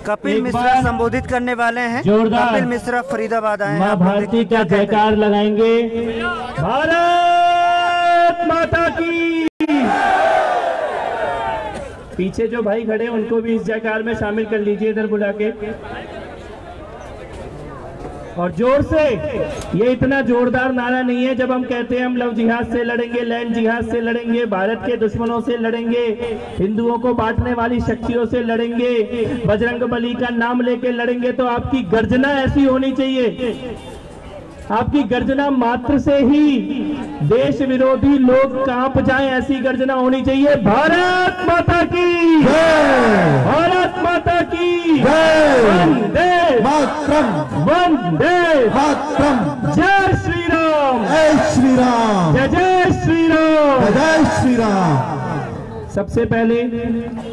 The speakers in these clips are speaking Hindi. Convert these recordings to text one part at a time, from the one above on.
कपिल मिश्रा संबोधित करने वाले हैं। कपिल मिश्रा फरीदाबाद आए हैं। माँ भारती का जयकार लगाएंगे। भारत माता की। पीछे जो भाई खड़े हैं उनको भी इस जयकार में शामिल कर लीजिए, इधर बुला के। और जोर से, ये इतना जोरदार नारा नहीं है जब हम कहते हैं हम लव जिहाद से लड़ेंगे, लैंड जिहाद से लड़ेंगे, भारत के दुश्मनों से लड़ेंगे, हिंदुओं को बांटने वाली शक्तियों से लड़ेंगे, बजरंगबली का नाम लेके लड़ेंगे। तो आपकी गर्जना ऐसी होनी चाहिए, आपकी गर्जना मात्र से ही देश विरोधी लोग कांप जाएं, ऐसी गर्जना होनी चाहिए। भारत माता की जय, भारत माता की जय, वंदे मातरम, वंदे मातरम, जय श्री राम, जय श्री राम, जय जय श्री राम, जय श्री राम। सबसे पहले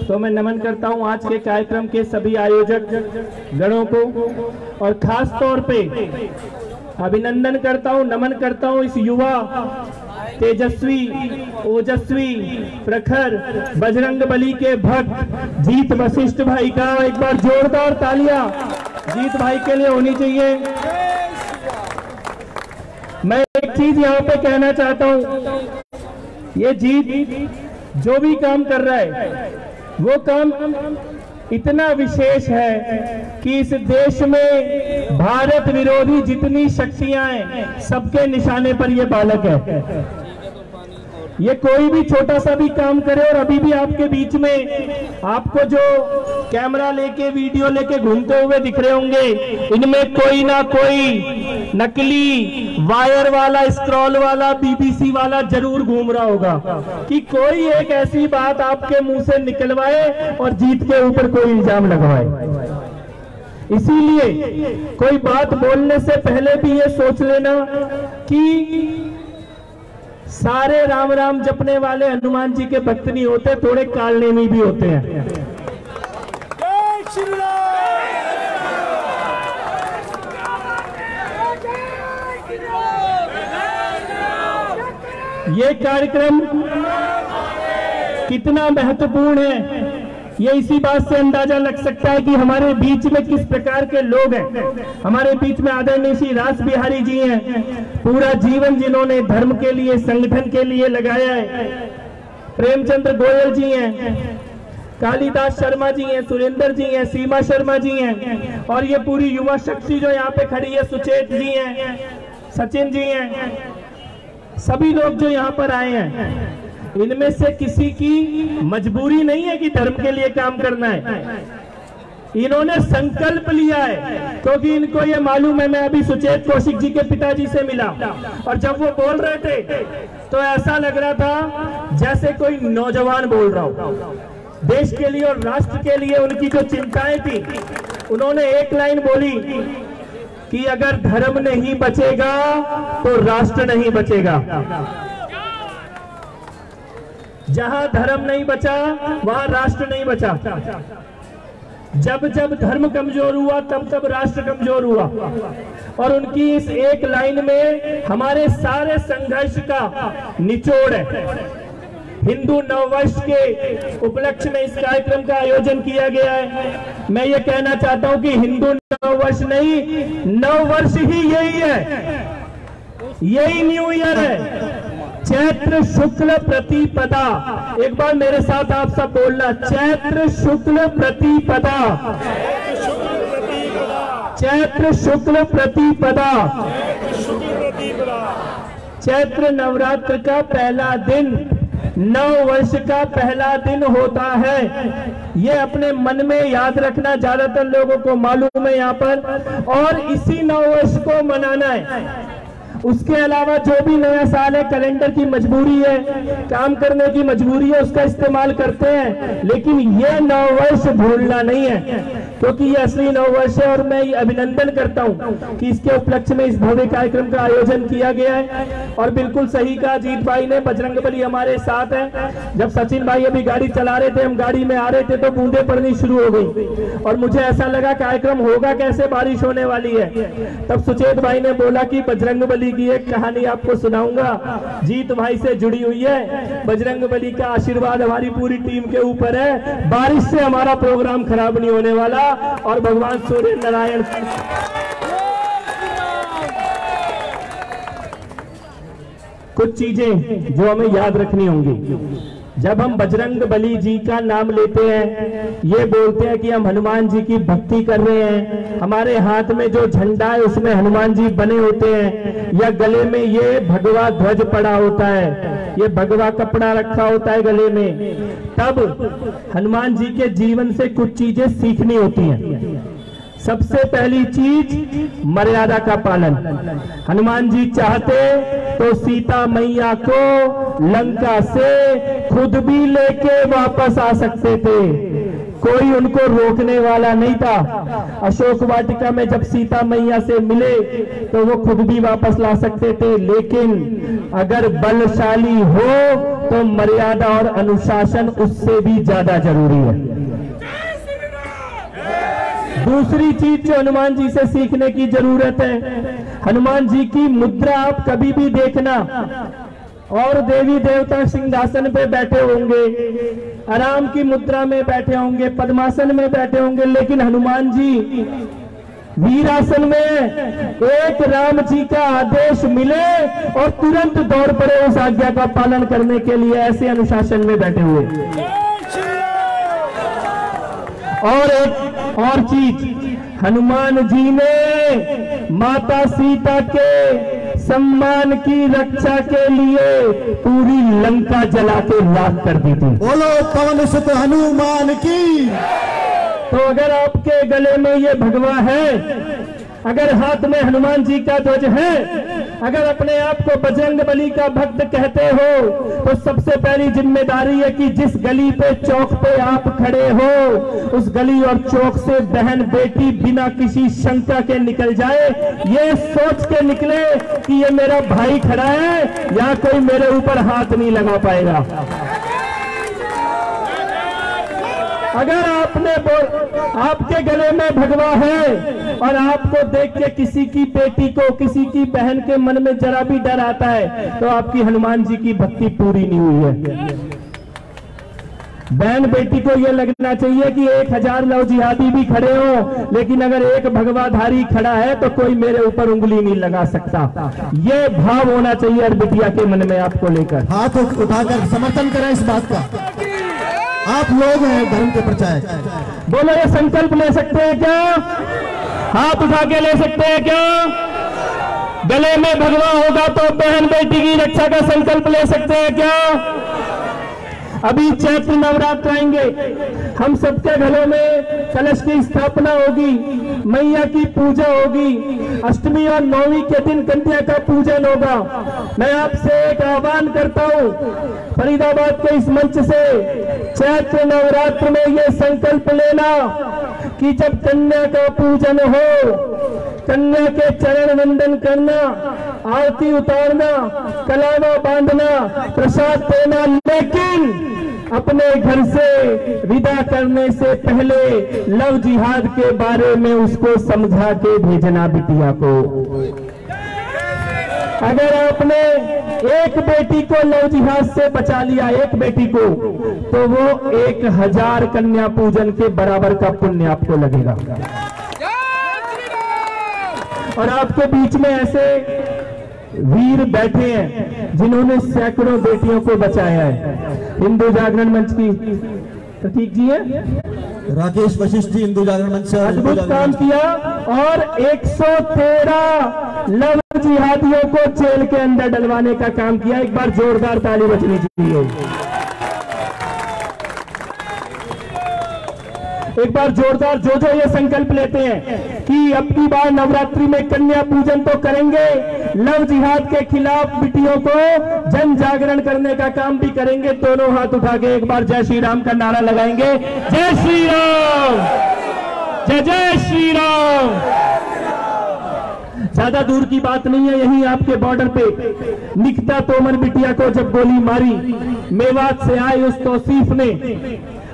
तो मैं नमन करता हूं आज के कार्यक्रम के सभी आयोजक गणों को, और खास तौर पे अभिनंदन करता हूं, नमन करता हूं इस युवा तेजस्वी, ओजस्वी, प्रखर बजरंगबली के भक्त जीत वशिष्ठ भाई का एक बार जोरदार तालियां जीत भाई के लिए होनी चाहिए। मैं एक चीज यहाँ पे कहना चाहता हूं, ये जीत जो भी काम कर रहा है वो काम इतना विशेष है कि इस देश में भारत विरोधी जितनी शक्तियां हैं सबके निशाने पर ये बालक है। ये कोई भी छोटा सा भी काम करे, और अभी भी आपके बीच में आपको जो कैमरा लेके वीडियो लेके घूमते हुए दिख रहे होंगे, इनमें कोई ना कोई नकली वायर वाला, स्क्रॉल वाला, बीबीसी वाला जरूर घूम रहा होगा कि कोई एक ऐसी बात आपके मुंह से निकलवाए और जीत के ऊपर कोई इल्जाम लगवाए। इसीलिए कोई बात बोलने से पहले भी ये सोच लेना कि सारे राम राम जपने वाले हनुमान जी के भक्त नहीं होते, थोड़े कालनेमी भी होते हैं। जय श्री राम। ये कार्यक्रम कितना महत्वपूर्ण है ये इसी बात से अंदाजा लग सकता है कि हमारे बीच में किस प्रकार के लोग हैं। हमारे बीच में आदरणीय श्री रास बिहारी जी हैं, पूरा जीवन जिन्होंने धर्म के लिए, संगठन के लिए लगाया है। प्रेमचंद्र गोयल जी हैं, कालिदास शर्मा जी हैं, सुरेंद्र जी हैं, सीमा शर्मा जी हैं, और ये पूरी युवा शक्ति जो यहाँ पे खड़ी है, सुचेत जी हैं, सचिन जी हैं, सभी लोग जो यहाँ पर आए हैं, इनमें से किसी की मजबूरी नहीं है कि धर्म के लिए काम करना है। इन्होंने संकल्प लिया है क्योंकि इनको ये मालूम है। मैं अभी सुचेत कौशिक जी के पिताजी से मिला, और जब वो बोल रहे थे तो ऐसा लग रहा था जैसे कोई नौजवान बोल रहा हो। देश के लिए और राष्ट्र के लिए उनकी जो चिंताएं थी, उन्होंने एक लाइन बोली कि अगर धर्म नहीं बचेगा तो राष्ट्र नहीं बचेगा। जहां धर्म नहीं बचा वहां राष्ट्र नहीं बचा। जब जब धर्म कमजोर हुआ तब तब राष्ट्र कमजोर हुआ। और उनकी इस एक लाइन में हमारे सारे संघर्ष का निचोड़ है। हिंदू नववर्ष के उपलक्ष्य में इस कार्यक्रम का आयोजन किया गया है। मैं ये कहना चाहता हूं कि हिंदू नववर्ष नहीं, नववर्ष ही यही है, यही न्यू ईयर है। चैत्र शुक्ल प्रतिपदा, एक बार मेरे साथ आप सब बोलना, चैत्र शुक्ल प्रतिपदा, चैत्र शुक्ल प्रतिपदा। चैत्र नवरात्र का पहला दिन, नव वर्ष का पहला दिन होता है। ये अपने मन में याद रखना, ज्यादातर लोगों को मालूम है यहाँ पर, और इसी नव वर्ष को मनाना है। उसके अलावा जो भी नया साल है, कैलेंडर की मजबूरी है, काम करने की मजबूरी है, उसका इस्तेमाल करते हैं, लेकिन ये नव वर्ष भूलना नहीं है। क्योंकि ये असली नववर्ष है और मैं ये अभिनंदन करता हूं कि इसके उपलक्ष्य में इस भव्य कार्यक्रम का आयोजन किया गया है। और बिल्कुल सही कहा जीत भाई ने, बजरंगबली हमारे साथ है। जब सचिन भाई अभी गाड़ी चला रहे थे, हम गाड़ी में आ रहे थे तो बूंदे पड़नी शुरू हो गई और मुझे ऐसा लगा कार्यक्रम होगा कैसे, बारिश होने वाली है। तब सुचेत भाई ने बोला कि बजरंगबली की एक कहानी आपको सुनाऊंगा, जीत भाई से जुड़ी हुई है। बजरंगबली का आशीर्वाद हमारी पूरी टीम के ऊपर है, बारिश से हमारा प्रोग्राम खराब नहीं होने वाला। और भगवान सूर्य नारायण कुछ चीजें जो हमें याद रखनी होंगी जब हम बजरंगबली जी का नाम लेते हैं, ये बोलते हैं कि हम हनुमान जी की भक्ति कर रहे हैं, हमारे हाथ में जो झंडा है उसमें हनुमान जी बने होते हैं, या गले में ये भगवा ध्वज पड़ा होता है, ये भगवा कपड़ा रखा होता है गले में, तब हनुमान जी के जीवन से कुछ चीजें सीखनी होती हैं। सबसे पहली चीज मर्यादा का पालन। हनुमान जी चाहते तो सीता मैया को लंका से खुद भी लेके वापस आ सकते थे, कोई उनको रोकने वाला नहीं था। अशोक वाटिका में जब सीता मैया से मिले तो वो खुद भी वापस ला सकते थे, लेकिन अगर बलशाली हो तो मर्यादा और अनुशासन उससे भी ज्यादा जरूरी है। दूसरी चीज जो हनुमान जी से सीखने की जरूरत है, हनुमान जी की मुद्रा आप कभी भी देखना, और देवी देवता सिंहासन पे बैठे होंगे, आराम की मुद्रा में बैठे होंगे, पद्मासन में बैठे होंगे, लेकिन हनुमान जी वीरासन में एक राम जी का आदेश मिले और तुरंत दौड़ पड़े उस आज्ञा का पालन करने के लिए, ऐसे अनुशासन में बैठे हुए। और एक और चीज, हनुमान जी ने माता सीता के सम्मान की रक्षा के लिए पूरी लंका जला के राख कर दी थी। बोलो पवन सुत हनुमान की। तो अगर आपके गले में ये भगवा है, अगर हाथ में हनुमान जी का ध्वज है, अगर अपने आप को बजरंगबली का भक्त कहते हो, तो सबसे पहली जिम्मेदारी है कि जिस गली पे चौक पे आप खड़े हो, उस गली और चौक से बहन बेटी बिना किसी शंका के निकल जाए, ये सोच के निकले कि ये मेरा भाई खड़ा है, या कोई मेरे ऊपर हाथ नहीं लगा पाएगा। अगर आपके गले में भगवा है और आपको देख के किसी की बेटी को, किसी की बहन के मन में जरा भी डर आता है, तो आपकी हनुमान जी की भक्ति पूरी नहीं हुई है। बहन बेटी को यह लगना चाहिए कि 1000 लव जिहादी भी खड़े हो, लेकिन अगर एक भगवाधारी खड़ा है तो कोई मेरे ऊपर उंगली नहीं लगा सकता। ये भाव होना चाहिए हर बिटिया के मन में आपको लेकर। हाथ उठाकर समर्थन करें इस बात का। आप लोग हैं धर्म के प्रचारक, बोलो ये संकल्प ले सकते हैं क्या? हाथ उठा के ले सकते हैं क्या? गले में भगवा होगा तो बहन बेटी की रक्षा का संकल्प ले सकते हैं क्या? अभी चैत्र नवरात्र आएंगे, हम सबके घरों में कलश की स्थापना होगी, मैया की पूजा होगी, अष्टमी और नौवीं के दिन कन्या का पूजन होगा। मैं आपसे एक आह्वान करता हूं, फरीदाबाद के इस मंच से चैत्र नवरात्र में ये संकल्प लेना कि जब कन्या का पूजन हो, कन्या के चरण वंदन करना, आरती उतारना, कलावा बांधना, प्रसाद देना, लेकिन अपने घर से विदा करने से पहले लव जिहाद के बारे में उसको समझा के भेजना बिटिया को। अगर आपने एक बेटी को लव जिहाद से बचा लिया, एक बेटी को, तो वो 1000 कन्या पूजन के बराबर का पुण्य आपको लगेगा। और आपके बीच में ऐसे वीर बैठे हैं जिन्होंने सैकड़ों बेटियों को बचाया है। हिंदू जागरण मंच की प्रतीक जी है, राकेश वशिष्ठ जी हिंदू जागरण मंच से अद्भुत काम किया और 113 लव जिहादियों को जेल के अंदर डलवाने का काम किया। एक बार जोरदार ताली बजनी चाहिए। एक बार जोरदार जो ये संकल्प लेते हैं कि अब की बार नवरात्रि में कन्या पूजन तो करेंगे, लव जिहाद के खिलाफ बिटियों को जन जागरण करने का काम भी करेंगे। दोनों हाथ उठा के एक बार जय श्री राम का नारा लगाएंगे। जय श्री राम। जय जय श्री राम। ज्यादा दूर की बात नहीं है, यही आपके बॉर्डर पे निकिता तोमर बिटिया को जब गोली मारी, मेवात से आए उस तौसीफ ने,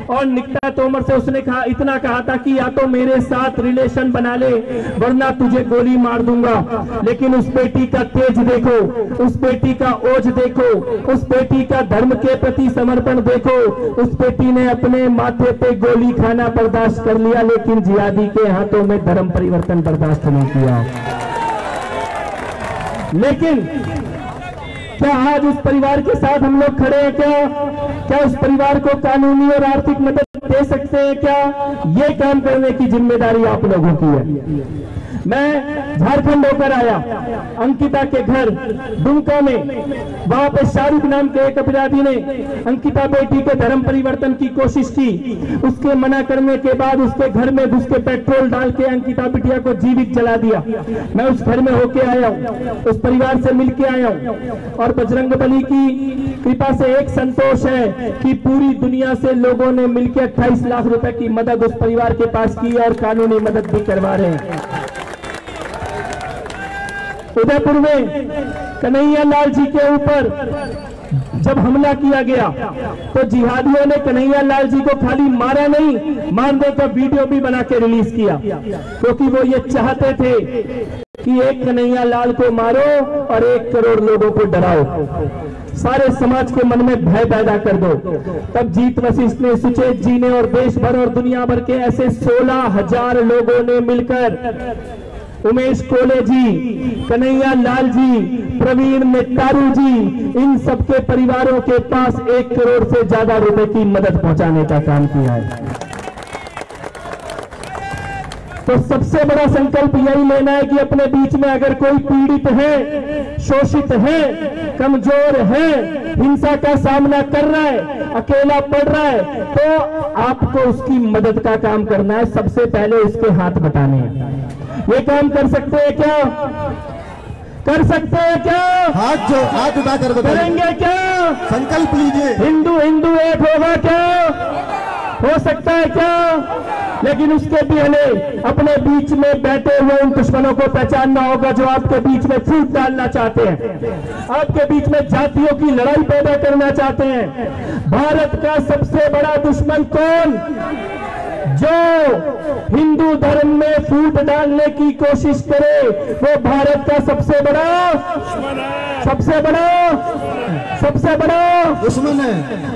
और निकिता तोमर से उसने इतना कहा था कि या तो मेरे साथ रिलेशन बना ले वरना तुझे गोली मार दूंगा। लेकिन उस बेटी का तेज देखो, उस बेटी का ओज देखो, उस बेटी का धर्म के प्रति समर्पण देखो। उस बेटी ने अपने माथे पे गोली खाना बर्दाश्त कर लिया, लेकिन जिहादी के हाथों में धर्म परिवर्तन बर्दाश्त नहीं किया। लेकिन क्या आज उस परिवार के साथ हम लोग खड़े हैं? क्या उस परिवार को कानूनी और आर्थिक मदद दे सकते हैं? क्या ये काम करने की जिम्मेदारी आप लोगों की है? मैं झारखंड होकर आया, अंकिता के घर दुमका में, वहां पे शाहरुख नाम के एक अपराधी ने अंकिता बेटी के धर्म परिवर्तन की कोशिश की। उसके मना करने के बाद उसके घर में घुस के पेट्रोल डाल के अंकिता बिटिया को जीवित जला दिया। मैं उस घर में होके आया हूं, उस परिवार से मिलके आया हूं, और बजरंगबली की कृपा से एक संतोष है कि पूरी दुनिया से लोगों ने मिलकर 28 लाख रुपए की मदद उस परिवार के पास की और कानूनी मदद भी करवा रहे हैं। उदयपुर में कन्हैया लाल जी के ऊपर जब हमला किया गया तो जिहादियों ने कन्हैया लाल जी को खाली मारा नहीं, मारने का वीडियो भी बना के रिलीज किया, क्योंकि वो ये चाहते थे कि एक कन्हैया लाल को मारो और 1 करोड़ लोगों को डराओ, सारे समाज के मन में भय पैदा कर दो। तब जीत वशिष्ठ ने, सुचेत जी ने और देश भर और दुनिया भर के ऐसे 16,000 लोगों ने मिलकर उमेश कोले जी, कन्हैया लाल जी, प्रवीण नेतारू जी, इन सबके परिवारों के पास 1 करोड़ से ज्यादा रुपए की मदद पहुंचाने का काम किया है। तो सबसे बड़ा संकल्प यही लेना है कि अपने बीच में अगर कोई पीड़ित है, शोषित है, कमजोर है, हिंसा का सामना कर रहा है, अकेला पड़ रहा है, तो आपको उसकी मदद का काम करना है। सबसे पहले उसके हाथ बटाने हैं। ये काम कर सकते हैं क्या? कर सकते हैं क्या? हाथ उठा कर करेंगे क्या? संकल्प लीजिए। हिंदू एक होगा क्या? हो सकता है क्या? लेकिन उसके पहले अपने बीच में बैठे हुए उन दुश्मनों को पहचानना होगा जो आपके बीच में फूट डालना चाहते हैं, आपके बीच में जातियों की लड़ाई पैदा करना चाहते हैं। भारत का सबसे बड़ा दुश्मन कौन? जो हिंदू धर्म में फूट डालने की कोशिश करे, वो भारत का सबसे बड़ा दुश्मन है।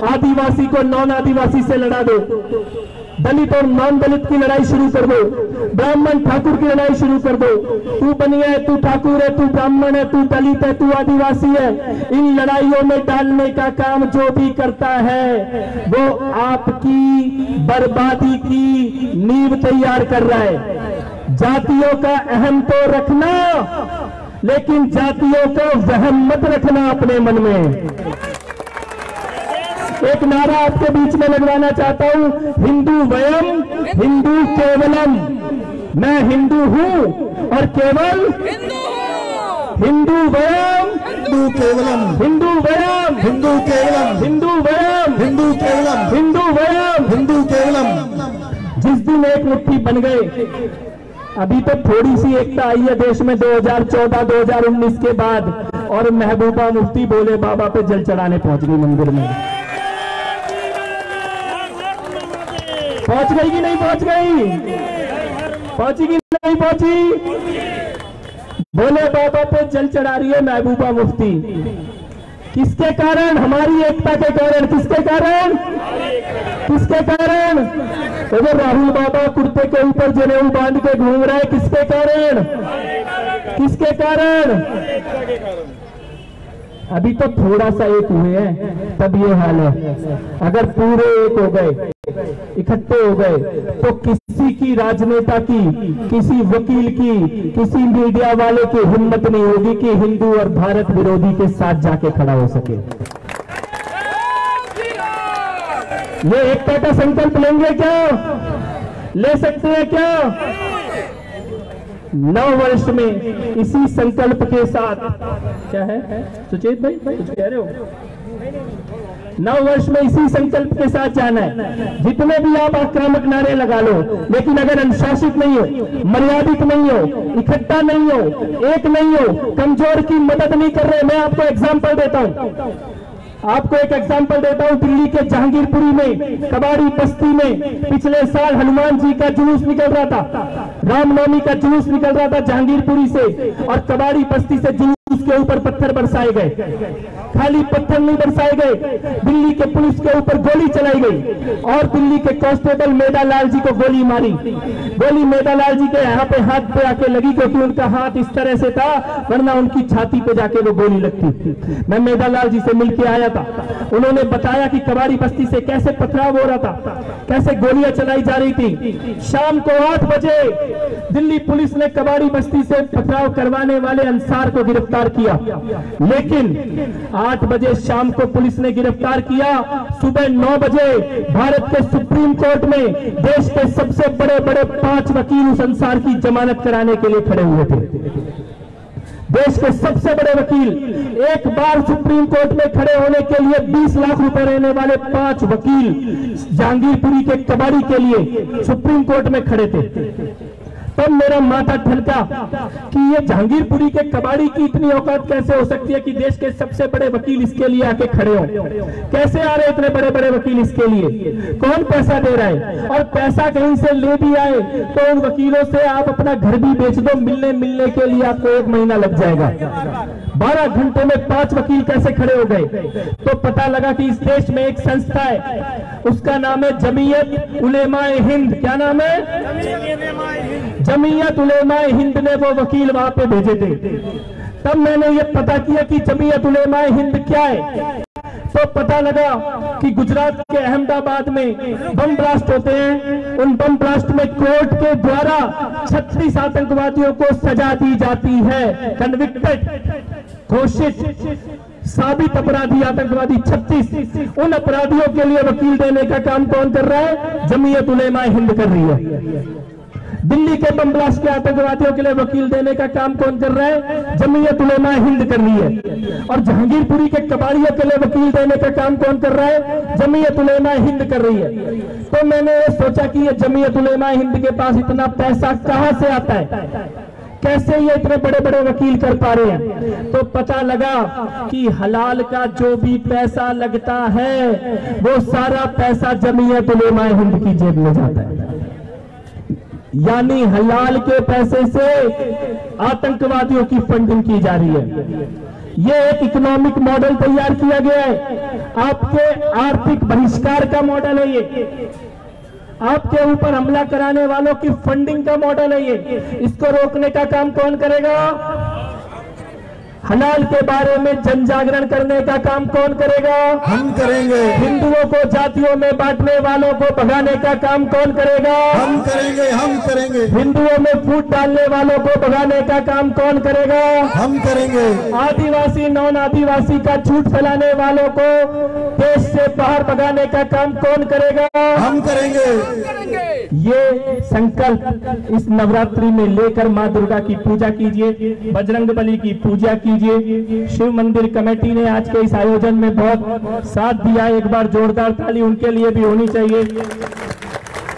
आदिवासी को नॉन आदिवासी से लड़ा दो, दलित और नॉन दलित की लड़ाई शुरू कर दो, ब्राह्मण ठाकुर की लड़ाई शुरू कर दो। तू बनिया है, तू ठाकुर है, तू ब्राह्मण है, तू दलित है, तू आदिवासी है। इन लड़ाइयों में डालने का काम जो भी करता है वो आपकी बर्बादी की नींव तैयार कर रहा है। जातियों का अहम तो रखना, लेकिन जातियों का वहम मत रखना अपने मन में। एक नारा आपके बीच में लगवाना चाहता हूं, हिंदू वयम हिंदू केवलम। मैं हिंदू हूं और केवल हिंदू वयम हिंदू केवलम, हिंदू वयम हिंदू केवलम, हिंदू वयम हिंदू केवलम, हिंदू वयम हिंदू केवलम। जिस दिन एक मुट्ठी बन गए, अभी तो थोड़ी सी एकता आई है देश में 2014-2019 के बाद, और महबूबा मुफ्ती भोले बाबा पे जल चढ़ाने पहुंच गई मंदिर में। पहुंच गई कि नहीं पहुंच गई? पहुंची कि नहीं पहुंची? भोले बाबा पे जल चढ़ा रही है महबूबा मुफ्ती। किसके कारण? हमारी एकता के कारण। किसके कारण? किसके कारण? तो वो राहुल बाबा कुर्ते के ऊपर जनेऊ बांध के घूम रहा है, किसके कारण? किसके कारण? अभी तो थोड़ा सा एक हुए हैं तब ये हाल है। अगर पूरे एक हो गए, इकट्ठे हो गए, तो किसी की राजनेता की, किसी वकील की, किसी मीडिया वाले की हिम्मत नहीं होगी कि हिंदू और भारत विरोधी के साथ जाके खड़ा हो सके। ये एकता का संकल्प लेंगे क्या? ले सकते हैं क्या? 9 वर्ष में इसी संकल्प के साथ, क्या है सुचेत भाई कुछ कह रहे हो? नव वर्ष में इसी संकल्प के साथ जाना है। जितने भी आप आक्रामक नारे लगा लो, लेकिन अगर अनुशासित नहीं हो, मर्यादित नहीं हो, इकट्ठा नहीं हो, एक नहीं हो, कमजोर की मदद नहीं कर रहे। मैं आपको एग्जाम्पल देता हूं, दिल्ली के जहांगीरपुरी में कबाड़ी बस्ती में पिछले साल हनुमान जी का जुलूस निकल रहा था, रामनवमी का जुलूस निकल रहा था जहांगीरपुरी से, और कबाड़ी बस्ती से जुलूस के ऊपर पत्थर बरसाए गए। खाली पत्थर नहीं बरसाए गए, दिल्ली के पुलिस के ऊपर गोली चलाई गई और दिल्ली के कांस्टेबल मेधालाल जी को गोली मारी। गोली मेधालाल जी के यहाँ पे हाथ पे आके लगी, क्योंकि उनका हाथ इस तरह से था, वरना उनकी छाती पे जाके वो गोली लगती। मैं मेधालाल जी से मिलके आया था, उन्होंने बताया कि कबाड़ी बस्ती से कैसे पथराव हो रहा था, कैसे गोलियां चलाई जा रही थी। शाम को 8 बजे दिल्ली पुलिस ने कबाड़ी बस्ती से पथराव करवाने वाले अंसार को गिरफ्तार किया, लेकिन 8 बजे शाम को पुलिस ने गिरफ्तार किया। सुबह 9 बजे भारत के सुप्रीम कोर्ट में देश के सबसे बड़े बड़े 5 वकील उस अंसार की जमानत कराने के लिए खड़े हुए थे। देश के सबसे बड़े वकील एक बार सुप्रीम कोर्ट में खड़े होने के लिए 20 लाख रुपए रहने वाले 5 वकील जहांगीरपुरी के कबाड़ी के लिए सुप्रीम कोर्ट में खड़े थे। तब मेरा माथा ठनका कि ये जहांगीरपुरी के कबाड़ी की इतनी औकात कैसे हो सकती है कि देश के सबसे बड़े वकील इसके लिए आके खड़े हो। कैसे आ रहे इतने बड़े बड़े वकील इसके लिए, कौन पैसा दे रहा है, और पैसा कहीं से ले भी आए तो उन वकीलों से आप अपना घर भी बेच दो, मिलने के लिए आपको 1 महीना लग जाएगा। 12 घंटे में 5 वकील कैसे खड़े हो गए? तो पता लगा कि इस देश में एक संस्था है, उसका नाम है जमीयत उलेमाए हिंद। क्या नाम है? जमीयत उलेमाए हिंद ने वो वकील वहां पे भेजे थे। तब मैंने ये पता किया कि जमीयत उलेमाए हिंद क्या है, तो पता लगा कि गुजरात के अहमदाबाद में बम ब्लास्ट होते हैं। उन बम ब्लास्ट में कोर्ट के द्वारा 36 आतंकवादियों को सजा दी जाती है। कन्विक्टेड, घोषित, साबित अपराधी आतंकवादी 36। उन अपराधियों के लिए वकील देने का काम कौन कर रहा है? जमीयत उलेमाए हिंद कर रही है। दिल्ली के बम ब्लास्ट के आतंकवादियों के लिए वकील देने का काम कौन कर रहा है? जमीयत उलेमाए हिंद कर रही है। और जहांगीरपुरी के कबाड़ियों के लिए वकील देने का काम कौन कर रहा है? जमीयत उलेमाए हिंद कर रही है। तो मैंने ये सोचा कि ये जमीयत उलेमाए हिंद के पास इतना पैसा कहां से आता है, कैसे ये इतने बड़े बड़े वकील कर पा रहे हैं? तो पता लगा कि हलाल का जो भी पैसा लगता है वो सारा पैसा जमीयत उलेमाए हिंद की जेब में जाता है। यानी हलाल के पैसे से आतंकवादियों की फंडिंग की जा रही है। ये एक इकोनॉमिक मॉडल तैयार किया गया है, आपके आर्थिक बहिष्कार का मॉडल है ये, आपके ऊपर हमला कराने वालों की फंडिंग का मॉडल है ये। इसको रोकने का काम कौन करेगा? हलाल के बारे में जन जागरण करने का काम कौन करेगा? हम करेंगे। हिंदुओं को जातियों में बांटने वालों को भगाने का काम कौन करेगा? हम करेंगे, हम करेंगे। हिंदुओं में फूट डालने वालों को भगाने का काम कौन करेगा? हम करेंगे। आदिवासी नॉन आदिवासी का झूठ फैलाने वालों को देश से बाहर भगाने का काम कौन करेगा? हम करेंगे। ये संकल्प इस नवरात्रि में लेकर मां दुर्गा की पूजा कीजिए, बजरंगबली की पूजा कीजिए। शिव मंदिर कमेटी ने आज के इस आयोजन में बहुत साथ दिया, एक बार जोरदार ताली उनके लिए भी होनी चाहिए।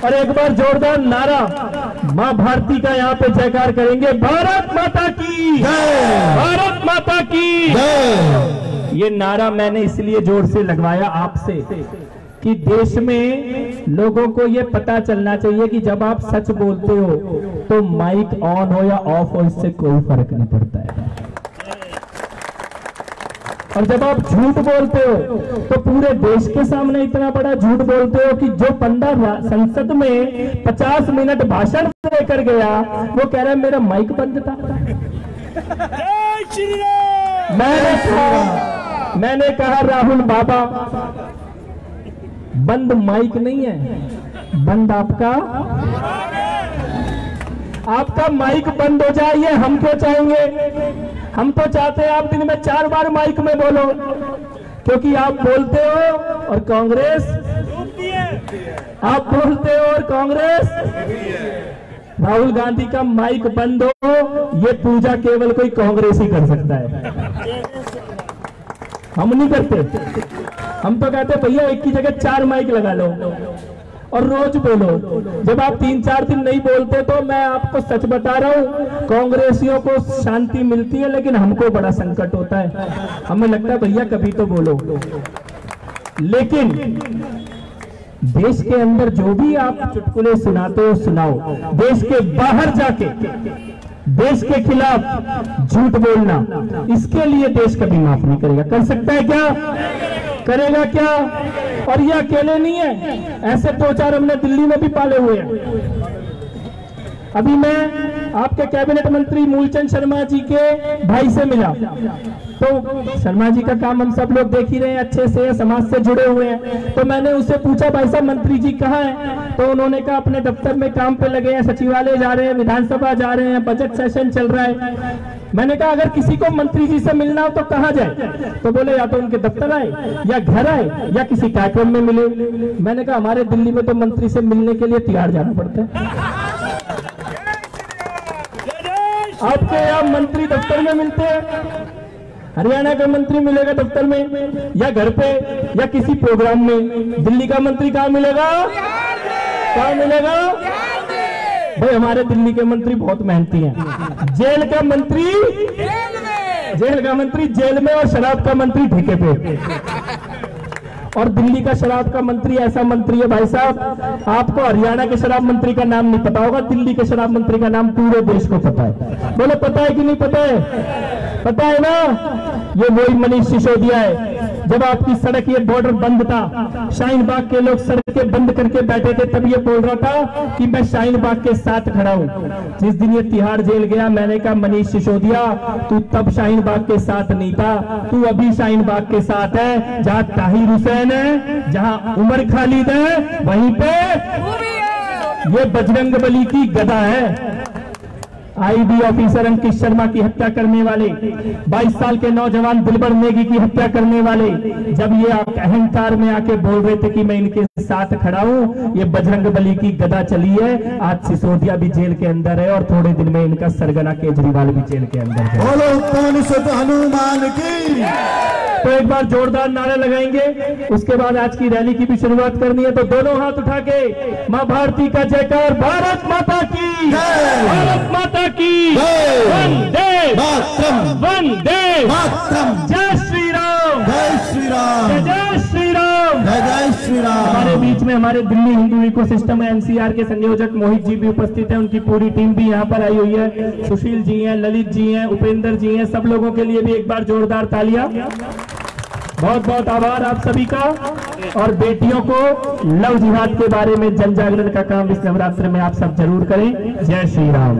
और एक बार जोरदार नारा मां भारती का यहाँ पे जयकार करेंगे, भारत माता की जय, भारत माता की जय। ये नारा मैंने इसलिए जोर से लगवाया आपसे कि देश में लोगों को ये पता चलना चाहिए कि जब आप सच बोलते हो तो माइक ऑन हो या ऑफ हो इससे कोई फर्क नहीं पड़ता है, और जब आप झूठ बोलते हो तो पूरे देश के सामने इतना बड़ा झूठ बोलते हो कि जो बंदा संसद में 50 मिनट भाषण देकर गया वो कह रहा है मेरा माइक बंद था। मैंने कहा राहुल बाबा, बंद माइक नहीं है, बंद आपका माइक बंद हो जाए ये हम क्यों चाहेंगे? हम तो चाहते हैं आप दिन में 4 बार माइक में बोलो, क्योंकि आप बोलते हो और कांग्रेस, आप बोलते हो और कांग्रेस। राहुल गांधी का माइक बंद हो ये पूजा केवल कोई कांग्रेस ही कर सकता है, हम नहीं करते। हम तो कहते भैया एक की जगह 4 माइक लगा लो और रोज बोलो। जब आप 3-4 दिन नहीं बोलते तो मैं आपको सच बता रहा हूँ, कांग्रेसियों को शांति मिलती है लेकिन हमको बड़ा संकट होता है। हमें लगता है भैया कभी तो बोलो। लेकिन देश के अंदर जो भी आप चुटकुले सुनाते हो सुनाओ, देश के बाहर जाके देश के खिलाफ झूठ बोलना, इसके लिए देश कभी माफ नहीं करेगा। कर सकता है क्या? करेगा क्या? और ये अकेले नहीं है, ऐसे 2-4 हमने दिल्ली में भी पाले हुए हैं। अभी मैं आपके कैबिनेट मंत्री मूलचंद शर्मा जी के भाई से मिला, तो शर्मा जी का काम हम सब लोग देख ही रहे हैं, अच्छे से समाज से जुड़े हुए हैं। तो मैंने उससे पूछा भाई साहब मंत्री जी कहाँ हैं? तो उन्होंने कहा अपने दफ्तर में काम पे लगे हैं, सचिवालय जा रहे हैं, विधानसभा जा रहे हैं, बजट सेशन चल रहा है। मैंने कहा अगर किसी को मंत्री जी से मिलना हो तो कहाँ जाए? तो बोले या तो उनके दफ्तर आए या घर आए या किसी कार्यक्रम में मिले। मैंने कहा हमारे दिल्ली में तो मंत्री से मिलने के लिए तिहाड़ जाना पड़ता है। आपके यहाँ मंत्री दफ्तर में मिलते हैं, हरियाणा का मंत्री मिलेगा दफ्तर में या घर पे या किसी प्रोग्राम में। दिल्ली का मंत्री कहाँ मिलेगा? कहाँ मिलेगा? भाई हमारे दिल्ली के मंत्री बहुत मेहनती हैं। जेल का मंत्री जेल में और शराब का मंत्री ठेके पे। और दिल्ली का शराब का मंत्री ऐसा मंत्री है भाई साहब, आपको हरियाणा के शराब मंत्री का नाम नहीं पता होगा, दिल्ली के शराब मंत्री का नाम पूरे देश को पता है। बोले पता है कि नहीं पता है? पता है ना? ये वही मनीष सिसोदिया है। जब आपकी सड़क ये बॉर्डर बंद था, शाहीन बाग के लोग सड़कें बंद करके बैठे थे, तब ये बोल रहा था कि मैं शाहीन बाग के साथ खड़ा हूं। जिस दिन ये तिहाड़ जेल गया, मैंने कहा मनीष सिसोदिया तू तब शाहीन बाग के साथ नहीं था, तू अभी शाहीन बाग के साथ है। जहां ताहिर हुसैन है, जहां उमर खालिद है, वहीं पे ये बजरंग बली की गदा है। आईबी ऑफिसर अंकित शर्मा की हत्या करने वाले, 22 साल के नौजवान दिलबर नेगी की हत्या करने वाले, जब ये अहंकार में आके बोल रहे थे कि मैं इनके साथ खड़ा हूं, ये बजरंग बली की गदा चली है। आज सिसोदिया भी जेल के अंदर है और थोड़े दिन में इनका सरगना केजरीवाल भी जेल के अंदर है। बोलो हनुमान की। तो एक बार जोरदार नारा लगाएंगे, उसके बाद आज की रैली की भी शुरुआत करनी है। तो दोनों हाथ उठा के मां भारती का जयकार, भारत माता की, भारत माता की, वंदे मातरम, वंदे मातरम, जय श्री राम, जय श्री राम, जय श्री राम, जय श्री राम। हमारे बीच में हमारे दिल्ली हिंदू इकोसिस्टम एनसीआर के संयोजक मोहित जी भी उपस्थित हैं, उनकी पूरी टीम भी यहाँ पर आई हुई है। सुशील जी हैं, ललित जी हैं, उपेंद्र जी हैं, सब लोगों के लिए भी एक बार जोरदार तालियां। बहुत बहुत आभार आप सभी का। और बेटियों को लव जिहाद के बारे में जन जागरण का काम इस नवरात्र में आप सब जरूर करें। जय श्री राम।